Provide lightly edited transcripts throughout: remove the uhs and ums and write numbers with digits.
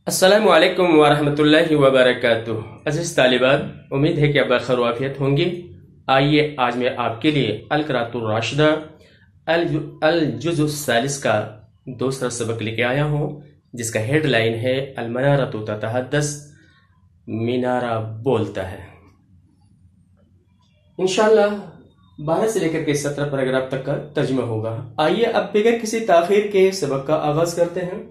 السلام علیکم ورحمۃ اللہ وبرکاتہ۔ عزیز طالبات، امید ہے کہ آپ بخیر و عافیت ہوں گے۔ آئیے آج میں آپ کے لیے القراءۃ الراشدہ الجزء الثالث کا دوسرا سبق لے کے آیا ہوں، جس کا ہیڈ لائن ہے المنارۃ تتحدث، مینارہ بولتا ہے۔ انشاءاللہ 12 سے لے کر کے 17 پیراگراف تک کا ترجمہ ہوگا۔ آئیے اب بغیر کسی تاخیر کے سبق کا آغاز کرتے ہیں۔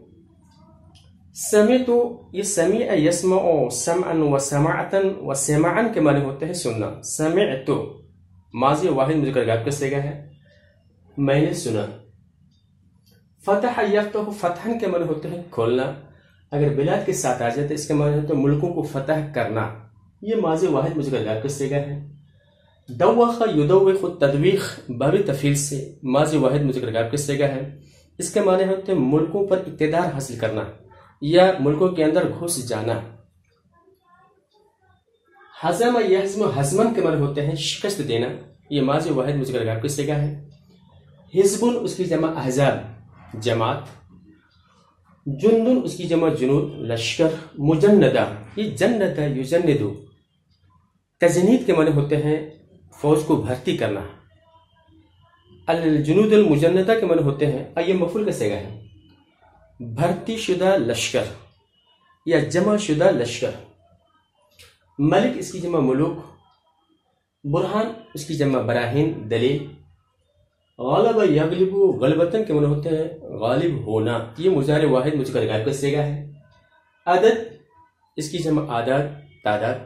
سمعت، یہ سمیع یسمع سمعا و سماعتا و سماعا کے معنی ہوتے ہیں سننا۔ سمعت ماضی واحد مذکر غائب کا صیغہ ہے، میں نے سنا۔ فتح یفتح فتحا کے معنی ہوتے ہیں کھولنا، اگر بلاد کے ساتھ آ جاتے اس کے معنی ہوتے ہیں ملکوں کو فتح کرنا، یہ ماضی واحد مذکر غائب کا صیغہ ہے۔ دوخ یدوخ تدویخ باب تفعیل سے ماضی واحد مذکر غائب کا صیغہ ہے، اس کے معنی ہوتے ہیں ملکوں پر اقتدار حاصل کرنا یا ملکوں کے اندر گھس جانا۔ حزم یحزم حزمن کے معنی ہوتے ہیں شکست دینا، یہ ماضی واحد مذکر غائب کا صیغہ ہے۔ حزب اس کی جمع احزاب جماعت، جندن اس کی جمع جنود لشکر، مجندہ یہ جندہ یجندو تجنید کے معنی ہوتے ہیں فوج کو بھرتی کرنا۔ الجنود المجندہ کے معنی ہوتے ہیں یہ مفعول کا صیغہ ہے، بھرتی شدہ لشکر یا جمع شدہ لشکر۔ ملک اس کی جمع ملوک، برہان اس کی جمع براہین دلیل۔ غلب یغلب غلبتن کے معنی ہوتے ہیں غالب ہونا، یہ مضارع واحد مذکر غائب کا صیغہ ہے۔ عدد اس کی جمع اعداد تعداد۔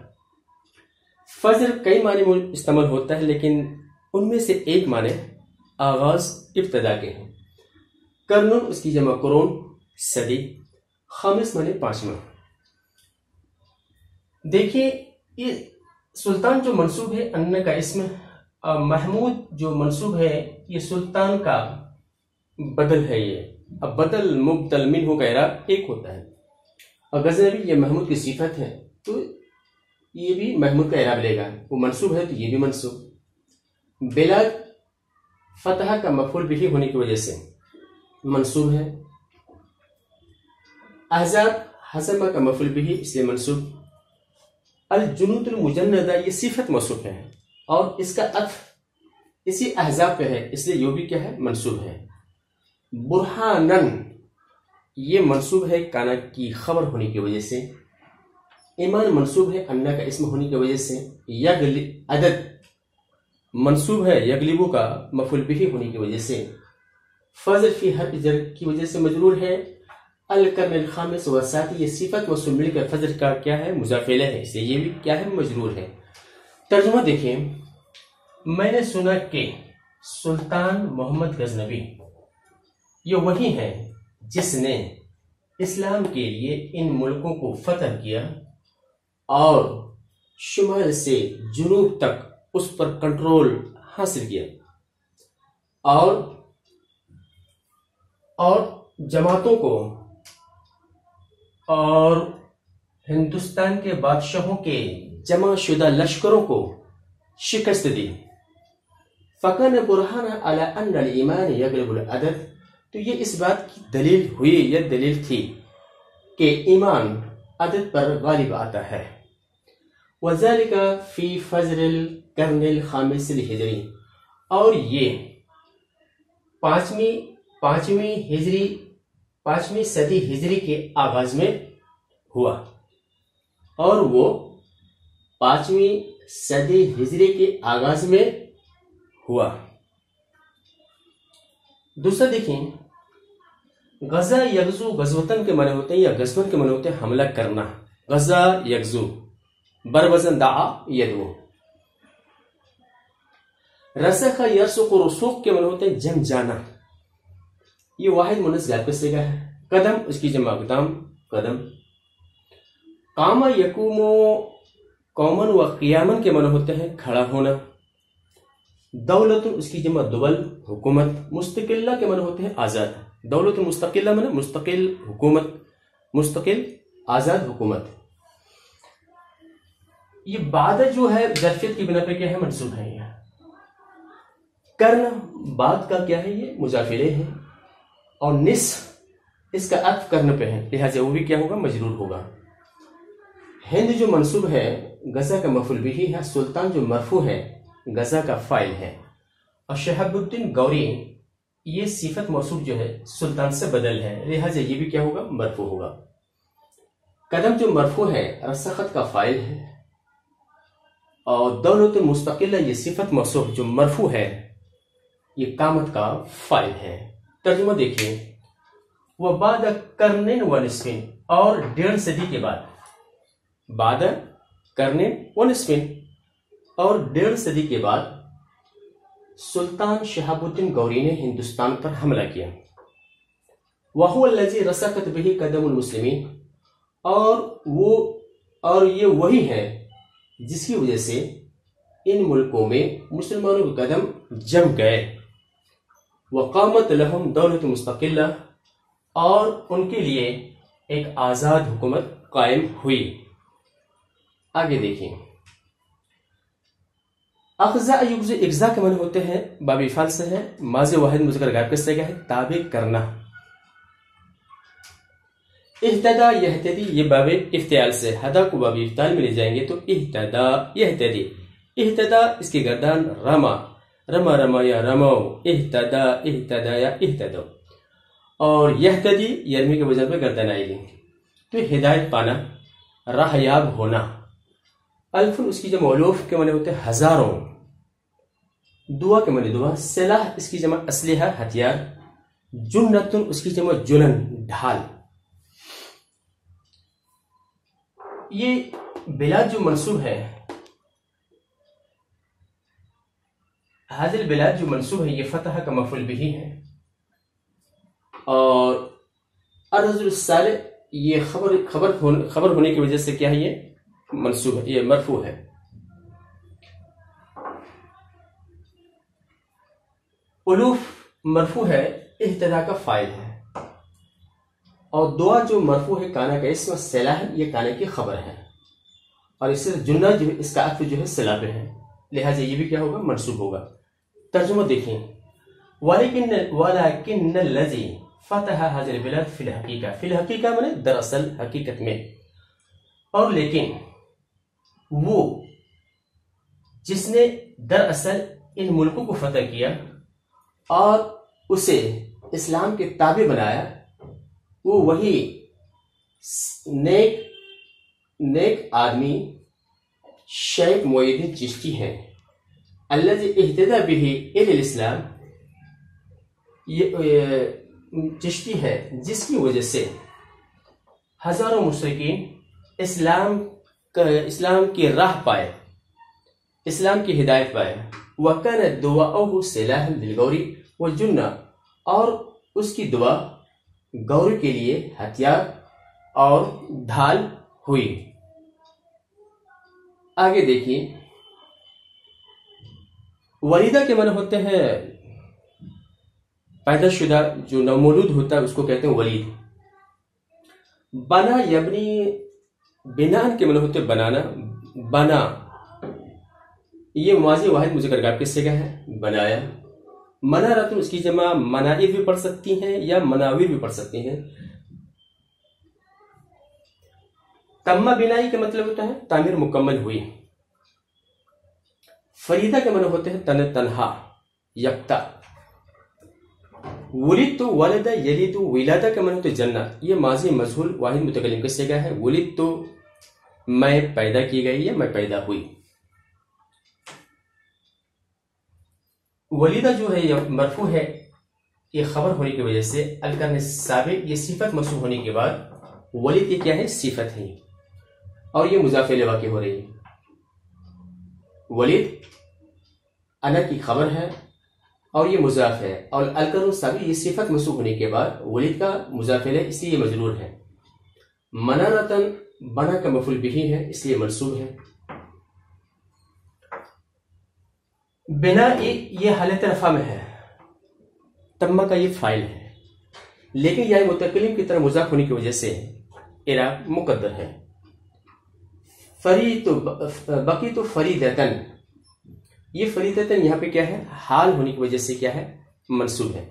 فجر کئی معنی میں استعمال ہوتا ہے، لیکن ان میں سے ایک معنی آغاز ابتدا کے ہیں۔ کرنون اس کی جمع قرون صدی۔ خامس معنی پانچواں۔ دیکھیے یہ سلطان جو منصوب ہے ان کا اسم، محمود جو منصوب ہے یہ سلطان کا بدل ہے۔ یہ اب بدل مبدل منہ کا اعراب ایک ہوتا ہے، اور غزنوی یہ محمود کی صفت ہے تو یہ بھی محمود کا اعراب لے گا، وہ منصوب ہے تو یہ بھی منصوب۔ بلاد فتح کا مفعول بھی ہونے کی وجہ سے منصوب ہے۔ احزاب حزم کا مفعول بھی اس لیے منصوب۔ الجنود المجندہ یہ صفت موصوف ہے اور اس کا عطف اسی احزاب پہ ہے، اس لیے یہ بھی کیا ہے منصوب ہے۔ برہانن یہ منصوب ہے کانا کی خبر ہونے کی وجہ سے۔ ایمان منصوب ہے انا کا اسم ہونے کی وجہ سے۔ عدد منصوب ہے یغلبو کا مفعول بھی ہونے کی وجہ سے۔ فضل فی حرف جر کی وجہ سے مجرور ہے۔ القرن الخامس والساتی یہ صفت موصول مل کر فضل کا کیا ہے مضاف الیہ ہے، اس لیے یہ بھی کیا ہے مجرور ہے۔ ترجمہ دیکھیں، میں نے سنا کہ سلطان محمد غزنوی یہ وہی ہے جس نے اسلام کے لیے ان ملکوں کو فتح کیا اور شمال سے جنوب تک اس پر کنٹرول حاصل کیا، اور جماعتوں کو اور ہندوستان کے بادشاہوں کے جمع شدہ لشکروں کو شکست دی۔ فَكَانَ بُرْهَانًا عَلَىٰ أَنَّ الْإِيمَانَ يَغْلِبُ الْعَدَدَ، تو یہ اس بات کی دلیل ہوئی یا دلیل تھی کہ ایمان عدد پر غالب آتا ہے۔ وَذَلِكَ فِي فَجْرِ الْقَرْنِ الْخَامِسِ الْهِجْرِ، اور یہ پانچویں صدی ہجری کے آغاز میں ہوا، اور وہ 5ویں صدی ہجری کے آغاز میں ہوا۔ دوسرا دیکھیں، غزا یغزو غزوتن کے معنی ہوتے ہیں یا غزوتن کے معنی ہوتے ہیں حملہ کرنا۔ غزا یغزو بروزن دعا یدعو۔ رسخ یرسخ رسوخ کے معنی ہوتے ہیں جم جانا، یہ واحد مونث غائب کا صیغہ ہے۔ قدم اس کی جمع اقدام قدم۔ قام یقوم قومن و قیامن کے معنی ہوتے ہیں کھڑا ہونا۔ دولت اس کی جمع دول حکومت۔ مستقلہ کے معنی ہوتے ہیں آزاد۔ دولت مستقلہ معنی مستقل حکومت، مستقل آزاد حکومت۔ یہ بعد جو ہے ظرفیت کی بنا پہ کیا ہے منصوب ہے۔ یہ کرن بعد کا کیا ہے یہ مضاف الیہ ہے، اور نصف اس کا عطف کرنے پہ ہے، لہٰذا وہ بھی کیا ہوگا؟ مجرور ہوگا۔ ہند جو منصوب ہے غزہ کا مفعول بھی ہے، سلطان جو مرفوع ہے غزہ کا فاعل ہے، اور شہاب الدین گوری یہ صفت موصوف جو ہے سلطان سے بدل ہے، لہٰذا یہ بھی کیا ہوگا؟ مرفوع ہوگا۔ قدم جو مرفوع ہے رسخت کا فاعل ہے، اور دولت مستقلہ یہ صفت موصوف جو مرفوع ہے یہ قامت کا فاعل ہے۔ ترجمہ دیکھیے، وَبَعْدَ قَرْنٍ وَنِصْفٍ، اور 1.5 صدی کے بعد، بعد قرن ونصف، اور 1.5 صدی کے بعد سلطان شہاب الدین گوری نے ہندوستان پر حملہ کیا۔ وَهُوَ الَّذِي رَسَخَتْ بِهِ قَدَمُ الْمُسْلِمِينَ، اور یہ وہی ہے جس کی وجہ سے ان ملکوں میں مسلمانوں کے قدم جم گئے۔ وَقَامَتْ لَهُمْ دَوْلَةٌ مُسْتَقِلَّةٌ، اور ان کے لیے ایک آزاد حکومت قائم ہوئی۔ آگے دیکھیں، اخذا یغزی، اغزا کے معنی ہوتے ہیں باب افعال سے ہے، ماضی واحد مذکر غائب کس سے ہے؟ تابع کرنا۔ اہتدا یہتدی، یہ باب افتعال سے، ہدا کو باب افتعال میں لے جائیں گے تو اہتدا یہتدی، اہتدا اس کی گردان رما، رما رما یا رمو، اہتدا اہتدا یا اہتدو، اور یہتدی یرمی کے وزن پہ گردان آئے گی، تو ہدایت پانا، راہ یاب ہونا۔ الفن اس کی جمع الوف کے معنی ہوتے ہیں ہزاروں، دعا کے معنی دعا، سلاح اس کی جمع اسلحہ ہتھیار، جنتن اس کی جمع جنن ڈھال۔ یہ بلاد جو منصوب ہے، حاضر بلاد جو منصوب ہے یہ فتح کا مفعول بھی ہے، اور الرجل الصالح یہ خبر ہونے کی وجہ سے کیا ہے؟ یہ منصوب ہے، یہ مرفوع ہے۔ الوف مرفوع ہے، اہتدا کا فاعل ہے، اور دعا جو مرفوع ہے کانا کا اسم، سلاح یہ کانا کی خبر ہے، اور اس سے جنہ جو ہے اس کا عطف جو ہے سلا پہ ہے، لہٰذا یہ بھی کیا ہوگا؟ منصوب ہوگا۔ ترجمہ دیکھیں، وَلَكِنَّ الَّذِي فَتَحَ هَذِهِ الْبِلَادِ فِي الْحَقِيقَةِ، فی الحقیقہ میں دراصل حقیقت میں، اور لیکن وہ جس نے دراصل ان ملکوں کو فتح کیا اور اسے اسلام کے تابع بنایا، وہ وہی نیک آدمی شیخ معین الدین چشتی ہیں، الذی اہتدی بہ الی الاسلام، یہ چشتی ہے جس کی وجہ سے ہزاروں مشرکین اسلام کی راہ پائے، اسلام کی ہدایت پائے۔ وَكَانَ دُعَاؤُهُ سِلَاحًا لِلْغَوْرِ وَالْجُنَّةِ، اور اس کی دعا گور کے لیے ہتھیار اور ڈھال ہوئی۔ آگے دیکھیے، ولیدہ کے معنی ہوتے ہیں پیدا شدہ، جو نومولود ہوتا ہے اس کو کہتے ہیں ولید۔ بنا یبنی، بنان کے معنی ہوتے ہیں بنانا، بنا یہ ماضی واحد مذکر غائب کس سے کا ہے؟ بنایا۔ منارتن اس کی جمع منائر بھی پڑھ سکتی ہیں یا مناویر بھی پڑھ سکتی ہیں۔ تمہ بنائی کا مطلب ہوتا ہے تعمیر مکمل ہوئی۔ فریدہ کے معنی ہوتے ہیں تنہا، یکتا۔ ولد تو ولد یلد ولادہ کا معنی ہوتے ہیں جنت، یہ ماضی مجہول واحد متکلم کس سے کا ہے؟ ولد تو میں پیدا کی گئی یا میں پیدا ہوئی۔ ولیدہ جو ہے یہ مرفوع ہے، یہ خبر ہونے کی وجہ سے، القرن سابق یہ صفت منصوب ہونے کے بعد ولید یہ کیا ہے؟ صفت ہے، اور یہ مضاف الیہ واقع ہو رہی ہے۔ ولید انا کی خبر ہے اور یہ مضاف ہے، اور القرن سابق یہ صفت منصوب ہونے کے بعد ولید کا مضاف الیہ اس لیے یہ مجرور ہے۔ منارتن بنا کا مفعول بھی ہے اس لیے منصوب ہے۔ بنا یہ حالت رفع میں ہے، تمہ کا یہ فاعل ہے، لیکن یہ متکلم کی طرح مضاف ہونے کی وجہ سے اعراب مقدر ہے۔ بقی تو فریدتن، یہ فریدتن یہاں پہ کیا ہے؟ حال ہونے کی وجہ سے کیا ہے؟ منصوب ہے۔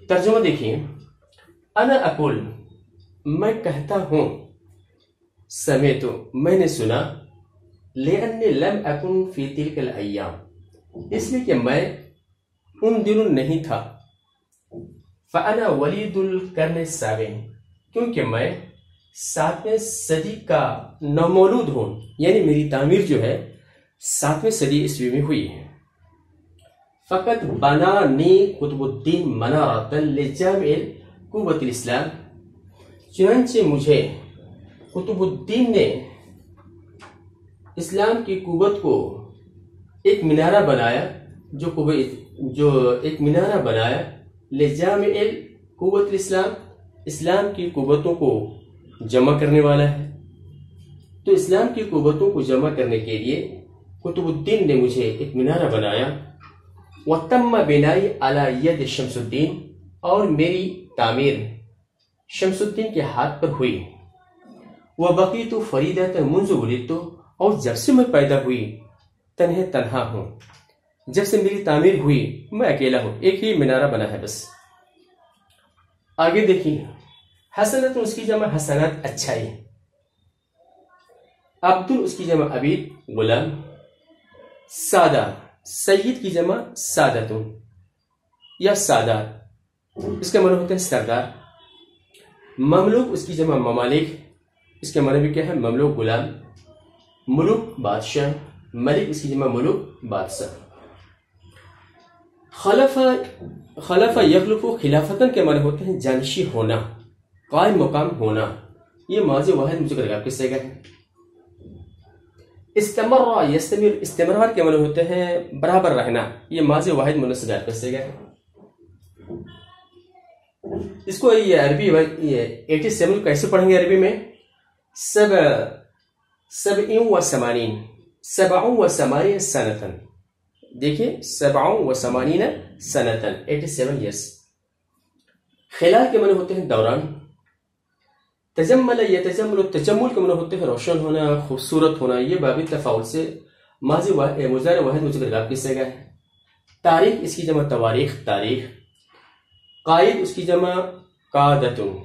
ترجمہ دیکھیے، انا اقول میں کہتا ہوں، سمیت میں نے سنا، لأني لم أكن في تلك الأيام اس لیے کہ میں ان دنوں نہیں تھا، فأنا ولید القرن السابع کیونکہ میں 7ویں صدی کا نومولود ہوں، یعنی میری تعمیر جو ہے 7ویں صدی عیسوی میں ہوئی ہے۔ فقط بنانی قطب الدین منارۃ لجامع قوت الاسلام، چنانچہ مجھے قطب الدین نے اسلام کی قوت کو ایک مینارہ بنایا، جو ایک مینارہ بنایا لجامع قوت الاسلام، اسلام کی قوتوں کو جمع کرنے والا ہے۔ تو اسلام کی قوتوں کو جمع کرنے کے لیے قطب الدین نے مجھے ایک مینارہ بنایا۔ وتم بنائی علی ید شمس الدین، اور میری تعمیر شمس الدین کے ہاتھ پر ہوئی۔ وبقیت فریدۃ منذ ولدت، اور جب سے میں پیدا ہوئی تنہا ہوں، جب سے میری تعمیر ہوئی میں اکیلا ہوں، ایک ہی مینارہ بنا ہے بس۔ آگے دیکھیے، حسنت اس کی جمع حسنات اچھائی، عبد اس کی جمع عبید غلام، سادہ سید کی جمع سادتون یا سادات، اس کا معنی ہوتا ہے سردار۔ مملوک اس کی جمع ممالک، اس کا معنی بھی کیا ہے؟ مملوک غلام۔ ملوک بادشاہ، ملک اس کی جمع ملوک بادشاہ۔ خلف یخلف خلافتن کے معنی ہوتے ہیں جانشی ہونا، قائم مقام ہونا، یہ ماضی واحد مذکر غائب کے صیغہ ہے۔ استمر یستمر، استمرار کے معنی ہوتے ہیں برابر رہنا، یہ ماضی واحد مونث غائب کا صیغہ ہے۔ اس کو یہ عربی 87 کیسے پڑھیں گے عربی میں؟ 87 سنتن، دیکھیں 87 سنتن، 87 years۔ خلال کے معنی ہوتے ہیں دوران۔ تجمل یتجمل، تجمل کے معنی ہوتے ہیں روشن ہونا، خوبصورت ہونا، یہ باب تفاعل سے ماضی مضارع واحد مذکر غائب کی صیغہ ہے۔ تاریخ اس کی جمع تواریخ، تاریخ۔ قائد اس کی جمع قادتن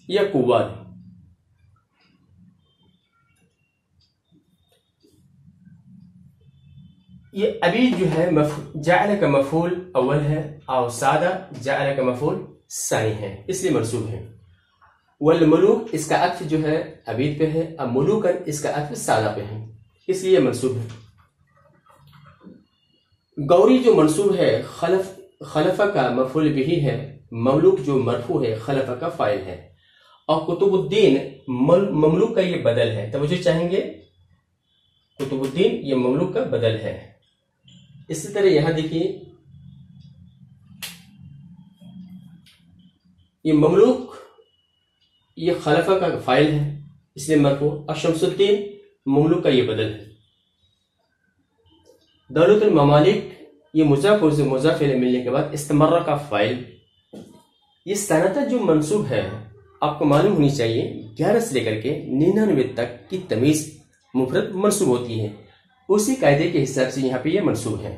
یا قواد۔ یہ عبید جو ہے جعل کا مفعول اول ہے، اور سادہ جعل کا مفعول ثانی ہے، اس لیے منصوب ہے۔ والملوک اس کا عطف جو ہے عبید پہ ہے، اب ملوکن اس کا عطف سادہ پہ ہے، اس لیے منصوب ہے۔ گوری جو منصوب ہے خلفہ کا مفعول بھی ہے، مملوک جو مرفوع ہے خلفہ کا فاعل ہے، اور قطب الدین مملوک کا یہ بدل ہے۔ توجہ چاہیں گے، قطب الدین یہ مملوک کا بدل ہے۔ اسی طرح یہاں دیکھیے، یہ مملوک یہ خلفہ کا فاعل ہے، اس لیے مرفوع، اور شمس الدین مملوک کا یہ بدل ہے۔ دولت الممالک یہ مضاف و مضاف الیہ ملنے کے بعد استمرہ کا فاعل۔ یہ سنتہ جو منصوب ہے آپ کو معلوم ہونی چاہیے 11 سے لے کر کے 99 تک کی تمیز مفرد منصوب ہوتی ہے، اسی قاعدے کے حساب سے یہاں پہ یہ منصوب ہے۔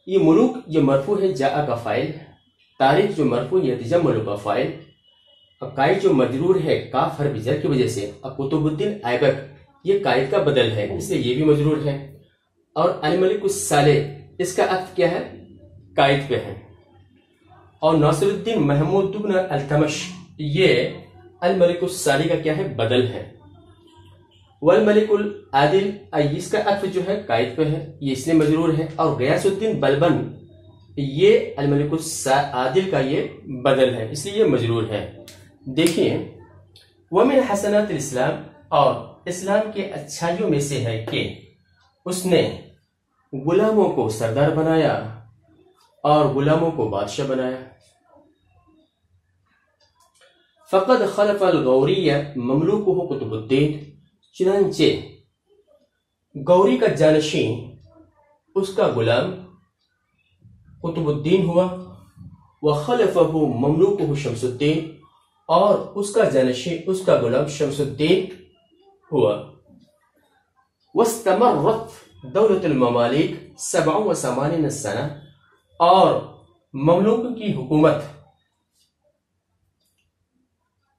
یہ ملوک یہ مرفوع ہے جاء کا فاعل، تاریخ جو مرفوع ہے یتجمل کا فاعل، اور قائد جو مجرور ہے کاف حرف جر کی وجہ سے، اور قطب الدین ایبک یہ قائد کا بدل ہے، اس لیے یہ بھی مجرور ہے۔ اور الملک الصالح اس کا عطف کیا ہے؟ قائد پہ ہے۔ اور ناصر الدین محمود بن التمش یہ الملک الصالح کا کیا ہے؟ بدل ہے۔ والملک العادل اس کا عطف جو ہے قائد پہ ہے، یہ اس لیے مجرور ہے۔ اور غیاث الدین بلبن یہ الملک العادل کا یہ بدل ہے، اس لیے یہ مجرور ہے۔ دیکھیے، ومن حسنات الاسلام، اور اسلام کے اچھائیوں میں سے ہے کہ اس نے غلاموں کو سردار بنایا اور غلاموں کو بادشاہ بنایا۔ فقد خلف الغوری مملوکہ قطب الدین، چنانچہ گوری کا جانشین اس کا غلام قطب الدین ہوا، وخلفہ مملوکہ شمس الدین، اور اس کا جانشین اس کا غلام شمس الدین ہوا۔ واستمرت دولت الممالک 87 سنہ، اور مملوک کی حکومت